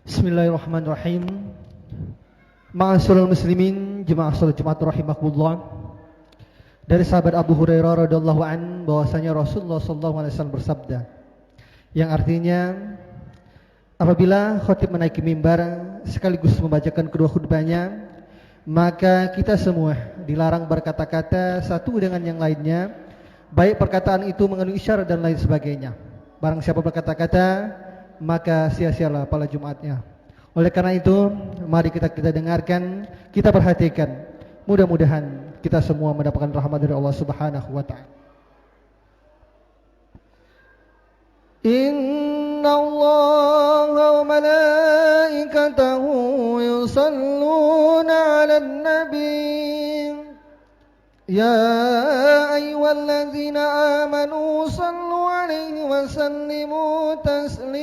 Bismillahirrahmanirrahim. Ma'asyiral muslimin, jemaah salat Jumat rahimakumullah. Dari sahabat Abu Hurairah radhiyallahu an bahwasanya Rasulullah sallallahu alaihi wasallam bersabda, yang artinya apabila khatib menaiki mimbar sekaligus membacakan kedua khutbahnya, maka kita semua dilarang berkata-kata satu dengan yang lainnya, baik perkataan itu mengandung isyarat dan lain sebagainya. Barang siapa berkata-kata, maka sia-sialah pada Jumatnya. Oleh karena itu, mari kita dengarkan, kita perhatikan. Mudah-mudahan kita semua mendapatkan rahmat dari Allah Subhanahu wa taala. Inna Allaha wa malaikatahu yusalluna 'alan nabi. Ya ayyuhalladzina amanu sallu 'alaihi wa sallimu taslima.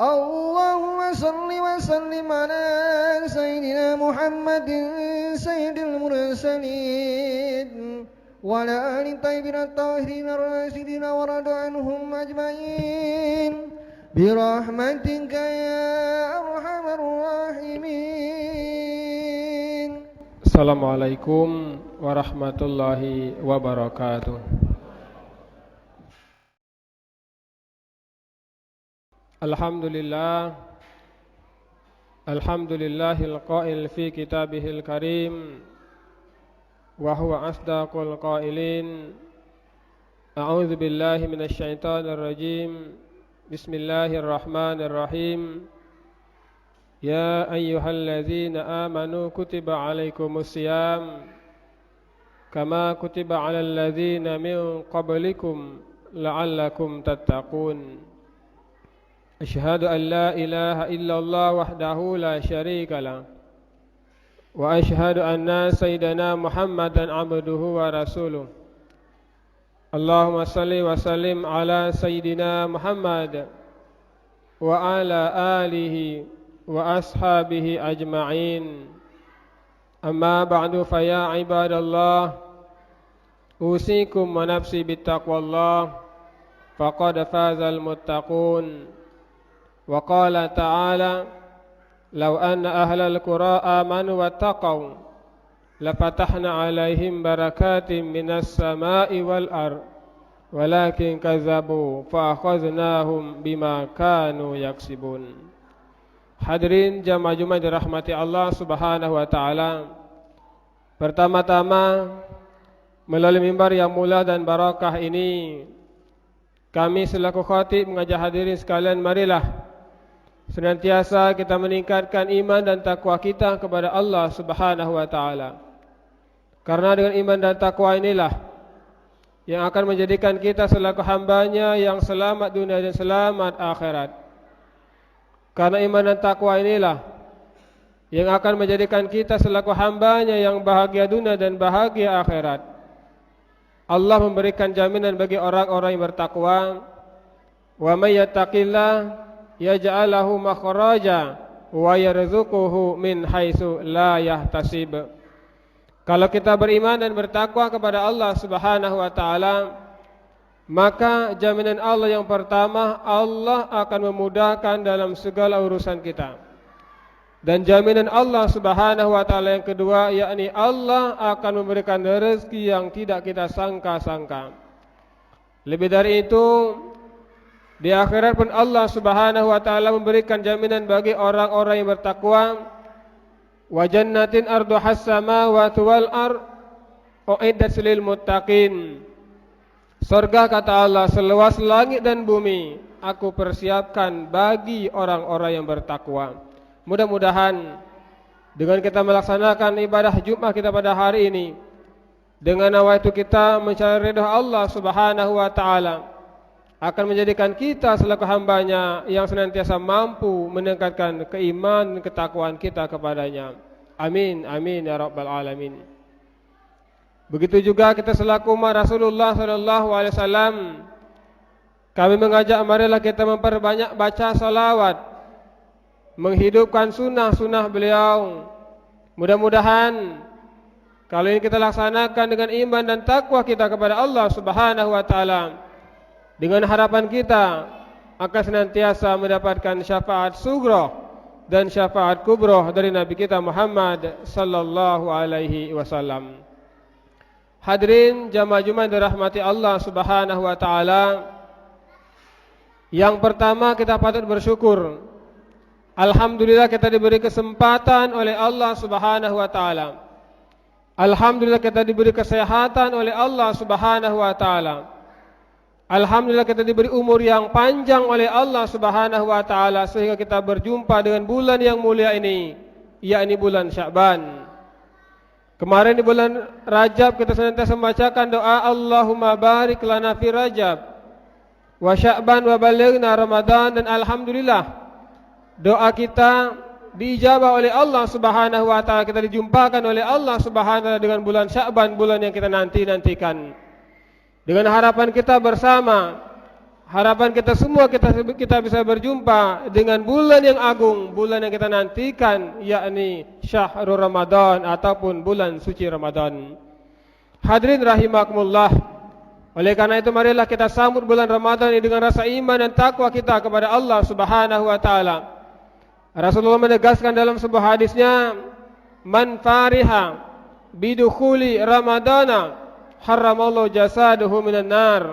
Allahumma salli wa sallim ala sayyidina Muhammadin sayyidil mursalin wa ala ali tayyibin at-tahirin ar-rasyidin wa radu anhum ajma'in bi rahmatika ya arhamar rahimin. Assalamualaikum warahmatullahi wabarakatuh. Alhamdulillah, alhamdulillahil qail fi kitabihil karim, wa huwa asdaqul qailin. A'udzu billahi minasy syaithanir rajim. Bismillahirrahmanirrahim. Ya ayyuhalladzina amanu kutiba alaikumus syiyam kama kutiba alal ladzina min qablikum la'allakum tattaqun. Asyhadu an la ilaha illallah wahdahu la syarika lah wa asyhadu anna sayyidana Muhammadan abduhu wa rasuluh. Allahumma salli wa sallim ala sayyidina Muhammad wa ala alihi wa ashabihi ajma'in. Amma ba'du, fa ya ibadallah, usikum wa nafsi bittaqwallah, faqad fazal muttaqun. Wa qala ta'ala, law anna ahlal qura amanu wattaqaw lafatahna 'alaihim barakatin minas sama'i wal ard walakin kazzabu fa akhadnahum bima kanu yaksibun. Hadirin jamaah Jumat dirahmati Allah Subhanahu wa taala. Pertama-tama, melalui mimbar yang mulia dan barakah ini, kami selaku khatib mengajak hadirin sekalian, marilah senantiasa kita meningkatkan iman dan takwa kita kepada Allah Subhanahu wa taala. Karena dengan iman dan takwa inilah yang akan menjadikan kita selaku hambanya yang selamat dunia dan selamat akhirat. Karena iman dan takwa inilah yang akan menjadikan kita selaku hambanya yang bahagia dunia dan bahagia akhirat. Allah memberikan jaminan bagi orang-orang yang bertakwa. Wa may yattaqillah yaj'al lahu makhraja wa yarzuquhu min haitsu la yahtasib. Kalau kita beriman dan bertakwa kepada Allah Subhanahu wa taala, maka jaminan Allah yang pertama, Allah akan memudahkan dalam segala urusan kita. Dan jaminan Allah Subhanahu wa taala yang kedua, yakni Allah akan memberikan rezeki yang tidak kita sangka-sangka. Lebih dari itu, di akhirat pun Allah Subhanahu wa taala memberikan jaminan bagi orang-orang yang bertakwa. Wa jannatin arduhas samawati wal ard uiddat lil muttaqin. Surga, kata Allah, seluas langit dan bumi aku persiapkan bagi orang-orang yang bertakwa. Mudah-mudahan dengan kita melaksanakan ibadah Jumat kita pada hari ini, dengan nawaitu kita mencari ridha Allah Subhanahu wa taala, akan menjadikan kita selaku hambanya yang senantiasa mampu meningkatkan keimanan dan ketakwaan kita kepadanya. Amin, amin ya rabbal alamin. Begitu juga kita selaku umat Rasulullah SAW, kami mengajak marilah kita memperbanyak baca salawat, menghidupkan sunnah-sunnah beliau. Mudah-mudahan kalau ini kita laksanakan dengan iman dan takwa kita kepada Allah Subhanahu wa taala, dengan harapan kita akan senantiasa mendapatkan syafaat sughra dan syafaat kubra dari Nabi kita Muhammad sallallahu alaihi wasallam. Hadirin jamaah Jumat dirahmati Allah Subhanahu wa taala. Yang pertama kita patut bersyukur. Alhamdulillah kita diberi kesempatan oleh Allah Subhanahu wa taala. Alhamdulillah kita diberi kesehatan oleh Allah Subhanahu wa taala. Alhamdulillah kita diberi umur yang panjang oleh Allah Subhanahu wa taala sehingga kita berjumpa dengan bulan yang mulia ini, yakni bulan Sya'ban. Kemarin di bulan Rajab kita senantiasa membacakan doa Allahumma barik lana fi Rajab wa Sya'ban wa balighna Ramadan, dan alhamdulillah doa kita diijabah oleh Allah Subhanahu wa taala. Kita dijumpakan oleh Allah Subhanahu wa taala dengan bulan Sya'ban, bulan yang kita nantikan. Dengan harapan kita bersama, harapan kita semua kita bisa berjumpa dengan bulan yang agung, bulan yang kita nantikan, yakni Syahrul Ramadan ataupun bulan suci Ramadan. Hadirin rahimakumullah. Oleh karena itu marilah kita sambut bulan Ramadan ini dengan rasa iman dan takwa kita kepada Allah Subhanahu wa taala. Rasulullah menegaskan dalam sebuah hadisnya, "Man fariha bidukhuli Ramadana haramallahu jasaduhu minan nar."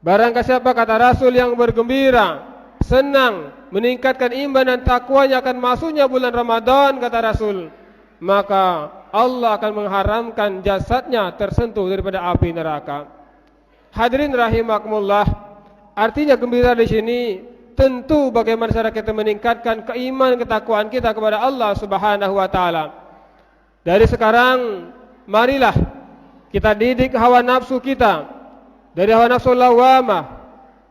Barang siapa, kata Rasul, yang bergembira, senang, meningkatkan iman dan takwanya akan masuknya bulan Ramadan, kata Rasul, maka Allah akan mengharamkan jasadnya tersentuh daripada api neraka. Hadirin rahimakumullah. Artinya gembira di sini tentu bagaimana cara kita meningkatkan keimanan ketakwaan kita kepada Allah Subhanahu wa taala. Dari sekarang marilah kita didik hawa nafsu kita dari hawa nafsu lawamah,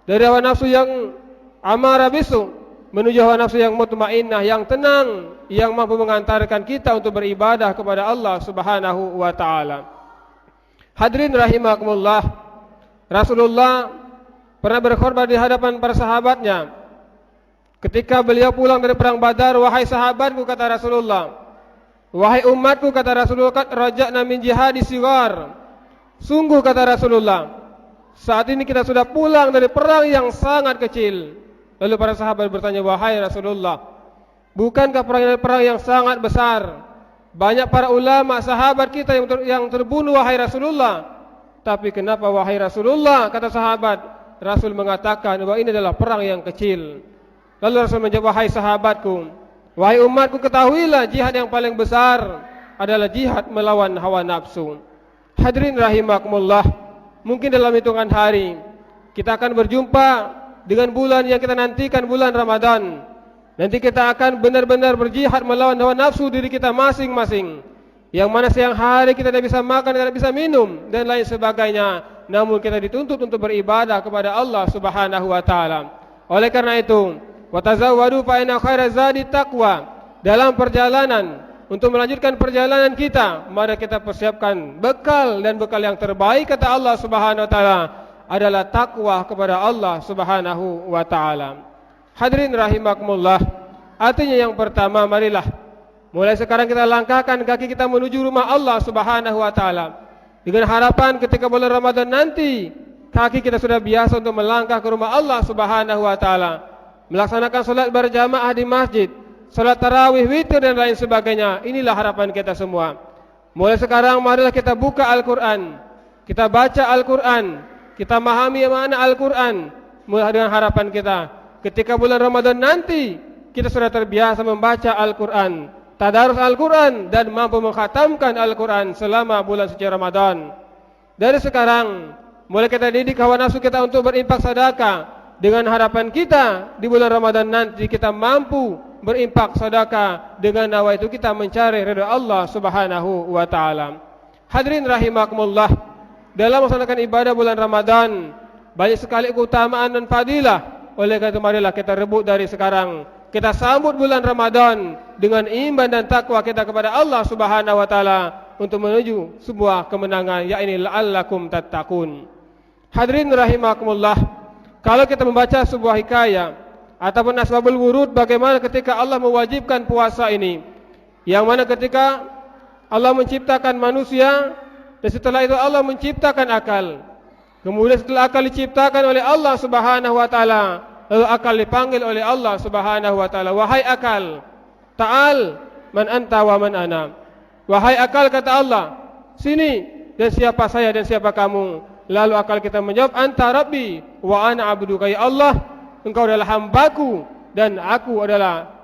dari hawa nafsu yang amarah bisu menuju hawa nafsu yang mutmainnah, yang tenang, yang mampu mengantarkan kita untuk beribadah kepada Allah Subhanahu wa taala. Hadirin rahimakumullah. Rasulullah pernah berkhutbah di hadapan para sahabatnya. Ketika beliau pulang dari perang Badar, "Wahai sahabatku," kata Rasulullah, "wahai umatku," kata Rasulullah, "qad raja'na min jihadi sigar." Sungguh, kata Rasulullah, saat ini kita sudah pulang dari perang yang sangat kecil. Lalu para sahabat bertanya, "Wahai Rasulullah, bukankah perang yang sangat besar? Banyak para ulama sahabat kita yang terbunuh, wahai Rasulullah." Tapi kenapa, wahai Rasulullah, kata sahabat, Rasul mengatakan bahwa ini adalah perang yang kecil. Lalu Rasul menjawab, "Wahai sahabatku, wahai umatku, ketahuilah jihad yang paling besar adalah jihad melawan hawa nafsu." Hadirin rahimakumullah. Mungkin dalam hitungan hari kita akan berjumpa dengan bulan yang kita nantikan, bulan Ramadan. Nanti kita akan benar-benar berjihad melawan hawa nafsu diri kita masing-masing, yang mana siang hari kita tidak bisa makan, tidak bisa minum dan lain sebagainya. Namun kita dituntut untuk beribadah kepada Allah Subhanahu wa taala. Oleh karena itu, watazawwadu fa inna khairaz zadi taqwa. Dalam perjalanan, untuk melanjutkan perjalanan kita, mari kita persiapkan bekal, dan bekal yang terbaik, kata Allah Subhanahu wa taala, adalah takwa kepada Allah Subhanahu wa taala. Hadirin rahimakumullah. Artinya yang pertama, marilah mulai sekarang kita langkahkan kaki kita menuju rumah Allah Subhanahu wa taala, dengan harapan ketika bulan Ramadan nanti kaki kita sudah biasa untuk melangkah ke rumah Allah Subhanahu wa taala, melaksanakan salat berjamaah di masjid, salat tarawih, witir dan lain sebagainya. Inilah harapan kita semua. Mulai sekarang marilah kita buka Al-Quran, kita baca Al-Quran, kita memahami makna Al-Quran. Mulai dengan harapan kita ketika bulan Ramadan nanti kita sudah terbiasa membaca Al-Quran, tadarus Al-Quran, dan mampu mengkhatamkan Al-Quran selama bulan suci Ramadan. Dari sekarang mulai kita didik hawa nafsu kita untuk berinfak sedekah, dengan harapan kita di bulan Ramadan nanti kita mampu berimpak sedekah, dengan nawa itu kita mencari ridha Allah Subhanahu wa taala. Hadirin rahimakumullah, dalam melaksanakan ibadah bulan Ramadan banyak sekali keutamaan dan fadilah. Oleh karena itu marilah kita rebut dari sekarang, kita sambut bulan Ramadan dengan iman dan takwa kita kepada Allah Subhanahu wa taala untuk menuju sebuah kemenangan, yakni la'allakum tattaqun. Hadirin rahimakumullah, kalau kita membaca sebuah hikayat ataupun asbabul wurud, bagaimana ketika Allah mewajibkan puasa ini, yang mana ketika Allah menciptakan manusia dan setelah itu Allah menciptakan akal, kemudian setelah akal diciptakan oleh Allah Subhanahu wa taala, Lalu akal dipanggil oleh Allah Subhanahu wa taala, "Wahai akal, ta'al man anta wa man ana." Wahai akal, kata Allah, "Sini, dan siapa saya dan siapa kamu?" Lalu akal kita menjawab, "Anta Rabbi wa ana abduka." Ya Allah, Engkau adalah hambaku dan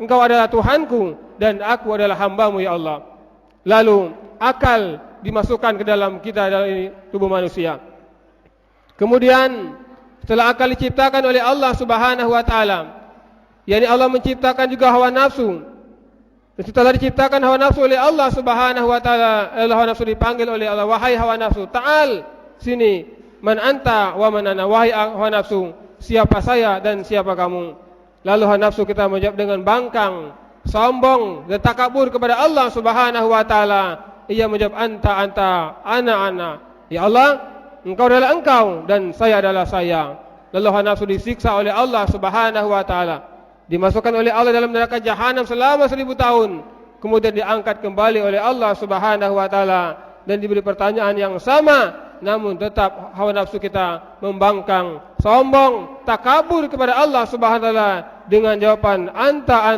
Engkau adalah Tuhanku dan aku adalah hambamu ya Allah. Lalu akal dimasukkan ke dalam kita, dalam tubuh manusia. Kemudian setelah akal diciptakan oleh Allah Subhanahu wa taala, yakni Allah menciptakan juga hawa nafsu. Dan setelah diciptakan hawa nafsu oleh Allah Subhanahu wa taala, hawa nafsu dipanggil oleh Allah, "Wahai hawa nafsu, ta'al, sini, man anta wa man ana." Wahai hawa nafsu, siapa saya dan siapa kamu? Lalu hawa nafsu kita menjawab dengan bangkang, sombong dan takabur kepada Allah Subhanahu wa taala. Ia menjawab, "Anta, ana." Ya Allah, Engkau adalah Engkau dan saya adalah saya. Lalu hawa nafsu disiksa oleh Allah Subhanahu wa taala, dimasukkan oleh Allah dalam neraka jahanam selama 1000 tahun. Kemudian diangkat kembali oleh Allah Subhanahu wa taala dan diberi pertanyaan yang sama, namun tetap hawa nafsu kita membangkang, sombong, takabur kepada Allah Subhanahu wa taala dengan jawaban, "Anta,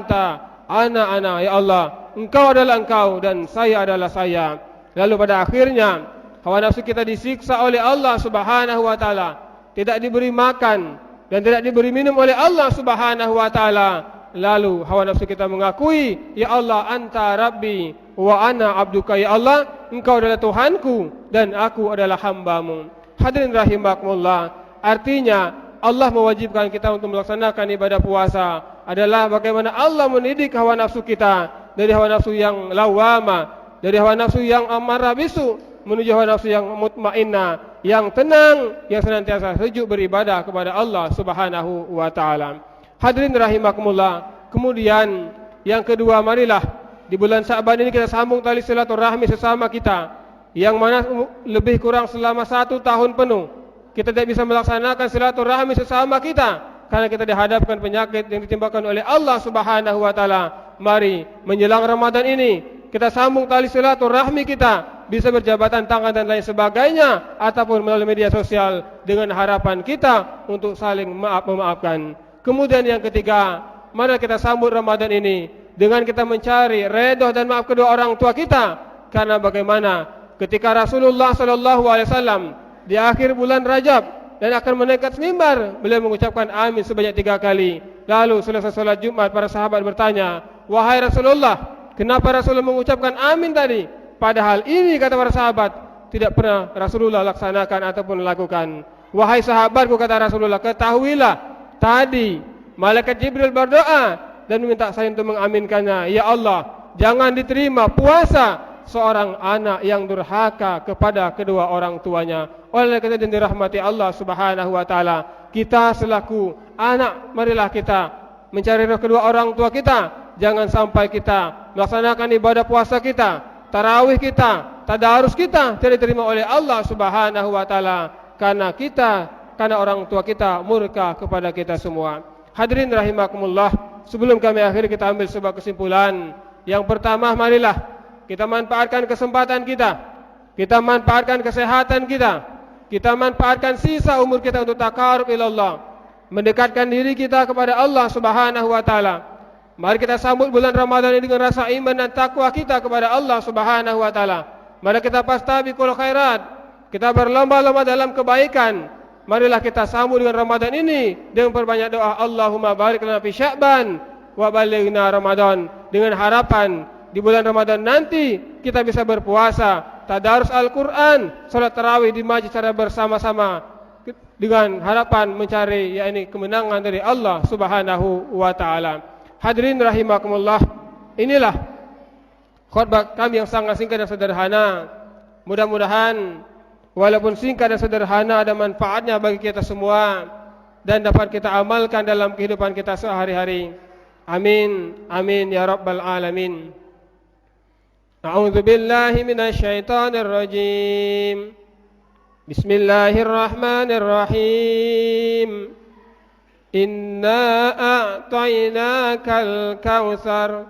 ana." Ya Allah, Engkau adalah Engkau dan saya adalah saya. Lalu pada akhirnya hawa nafsu kita disiksa oleh Allah Subhanahu wa taala, tidak diberi makan dan tidak diberi minum oleh Allah Subhanahu wa taala. Lalu hawa nafsu kita mengakui, "Ya Allah, Anta Rabbi wa ana abduka." Ya Allah, Engkau adalah Tuhanku dan aku adalah hambamu. Hadirin rahimakumullah, artinya Allah mewajibkan kita untuk melaksanakan ibadah puasa adalah bagaimana Allah mendidik hawa nafsu kita dari hawa nafsu yang lawama, dari hawa nafsu yang amarah bisu menuju hawa nafsu yang mutmainnah, yang tenang, yang senantiasa sejuk beribadah kepada Allah Subhanahu wa taala. Hadirin rahimakumullah. Kemudian yang kedua, marilah di bulan Sya'ban ini kita sambung tali silaturahmi sesama kita, yang mana lebih kurang selama 1 tahun penuh kita tidak bisa melaksanakan silaturahmi sesama kita karena kita dihadapkan penyakit yang ditimbulkan oleh Allah Subhanahu wa taala. Mari menjelang Ramadan ini kita sambung tali silaturahmi kita, bisa berjabatan tangan dan lain sebagainya, ataupun melalui media sosial dengan harapan kita untuk saling memaafkan. Kemudian yang ketiga, mari kita sambut Ramadan ini dengan kita mencari redha dan maaf kedua orang tua kita. Karena bagaimana ketika Rasulullah SAW di akhir bulan Rajab dan akan menaikkan mimbar, beliau mengucapkan amin sebanyak 3 kali. Lalu selesai salat Jumat, para sahabat bertanya, "Wahai Rasulullah, kenapa Rasulullah mengucapkan amin tadi? Padahal ini," kata para sahabat, "tidak pernah Rasulullah laksanakan ataupun lakukan." "Wahai sahabatku," kata Rasulullah, "ketahuilah, tadi malaikat Jibril berdoa dan meminta saya untuk mengaminkannya. Ya Allah, jangan diterima puasa seorang anak yang durhaka kepada kedua orang tuanya." Oleh karena itu dirahmati Allah Subhanahu wa taala, kita selaku anak, marilah kita mencari kedua orang tua kita. Jangan sampai kita melaksanakan ibadah puasa kita, tarawih kita, tadarus kita tidak diterima oleh Allah Subhanahu wa taala karena orang tua kita murka kepada kita semua. Hadirin rahimakumullah, sebelum kami akhiri kita ambil sebuah kesimpulan. Yang pertama, marilah kita manfaatkan kesempatan kita manfaatkan kesehatan kita manfaatkan sisa umur kita untuk taqarrub ilallah, mendekatkan diri kita kepada Allah Subhanahu wa taala. Mari kita sambut bulan Ramadan ini dengan rasa iman dan takwa kita kepada Allah Subhanahu wa taala. Mari kita fastabiqul khairat, kita berlomba-lomba dalam kebaikan. Marilah kita sambut dengan Ramadan ini dengan perbanyak doa, Allahumma barik lana fi Sya'ban wa balighna Ramadan, dengan harapan di bulan Ramadan nanti kita bisa berpuasa, tadarus Al-Quran, salat tarawih di masjid secara bersama-sama dengan harapan mencari yakni kemenangan dari Allah Subhanahu wa taala. Hadirin rahimakumullah, inilah khutbah kami yang sangat singkat dan sederhana. Mudah-mudahan walaupun singkat dan sederhana ada manfaatnya bagi kita semua dan dapat kita amalkan dalam kehidupan kita sehari-hari. Amin, amin ya rabbal alamin. A'udzu billahi minasy syaithanir rajim. Bismillahirrahmanirrahim. Inna a'tainakal kautsar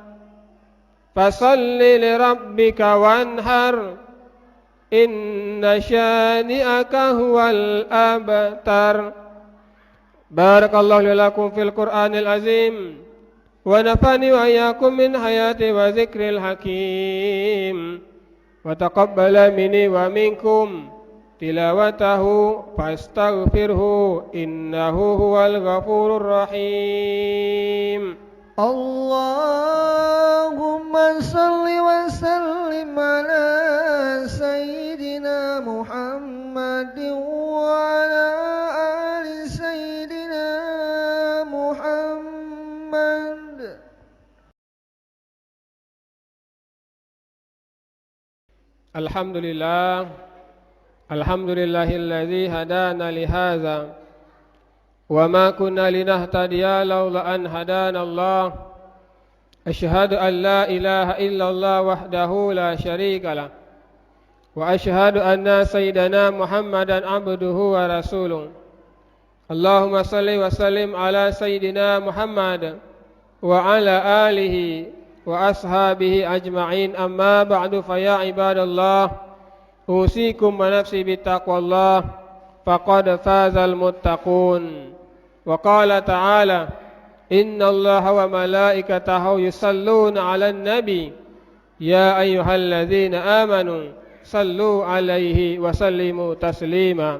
fasalli lirabbika wanhar inna syani'aka huwal abtar. Barakallahu li lakum fil Qur'anil azim wa nafani wa iyyakum min hayati wa zikril hakim wa taqabbala minni wa minkum tilawatahu fastaghfirhu innahu huwal ghafurur rahim. Allahumma salli wa sallim ala Sayyidina Muhammadin wa ala ali Sayyidina Muhammad. Alhamdulillah, alhamdulillahilladzi hadana lihadza wa ma kunna linahtadiya laula an hadana Allah. Asyhadu an la ilaha illallah wahdahu la syarika lah wa asyhadu anna sayyidana Muhammadan abduhu wa rasuluh. Allahumma salli wa sallim ala sayyidina Muhammad wa ala alihi wa ashabihi ajma'in, amma ba'du, fa ya ibadallah usikum wa nafsi bittaqwallah faqad fazal muttaqun. Wa qala ta'ala inna allaha wa malaikatahu yusalluna 'alan nabi ya ayyuhalladzina amanu sallu 'alaihi wa sallimu taslima.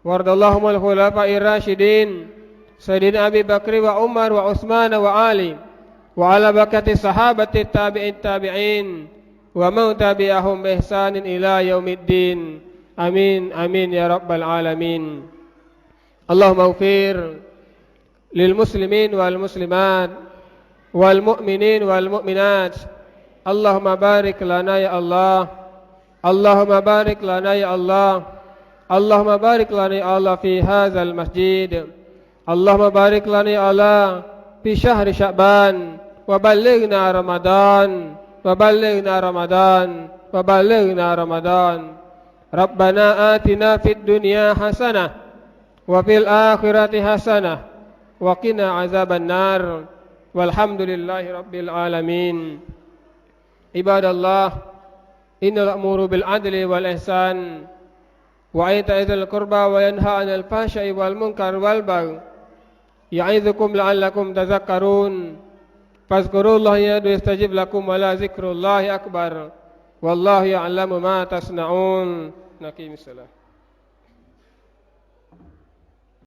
Wardallahu al khulafa'ir rasyidin sayyidina Abi Bakr wa Umar wa Utsman wa Ali wa ala bakati sahabati tabi'in wa man tabi'ahum bi ihsanin ila yaumiddin. Amin amin ya rabbal alamin. Allahumma ighfir lil muslimin wal muslimat wal mu'minin wal mu'minat. Allahumma barik lana ya Allah. Allahumma barik lana ya Allah. Allahumma barik lana ya Allah fi hadzal masjid. Allahumma barik lana ya Allah fi syahri Sya'ban wa ballighna Ramadan wa ballighna Ramadan wa ballighna Ramadan. Rabbana atina fid dunya hasanah wa fil akhirati hasanah wa qina azaban nar. Walhamdulillahi rabbil alamin. Ibadallah, innal amuru bil adli wal ihsan wa ita'i dzil qurba wa yanha 'anil fahsya'i wal munkar wal baghi ya'idzukum la'allakum tadhakkarun. Fazkurullaha yastajib lakum wa la dzikrullahi akbar. Wallahu ya'lamu ma tasna'un. Naqimis salat.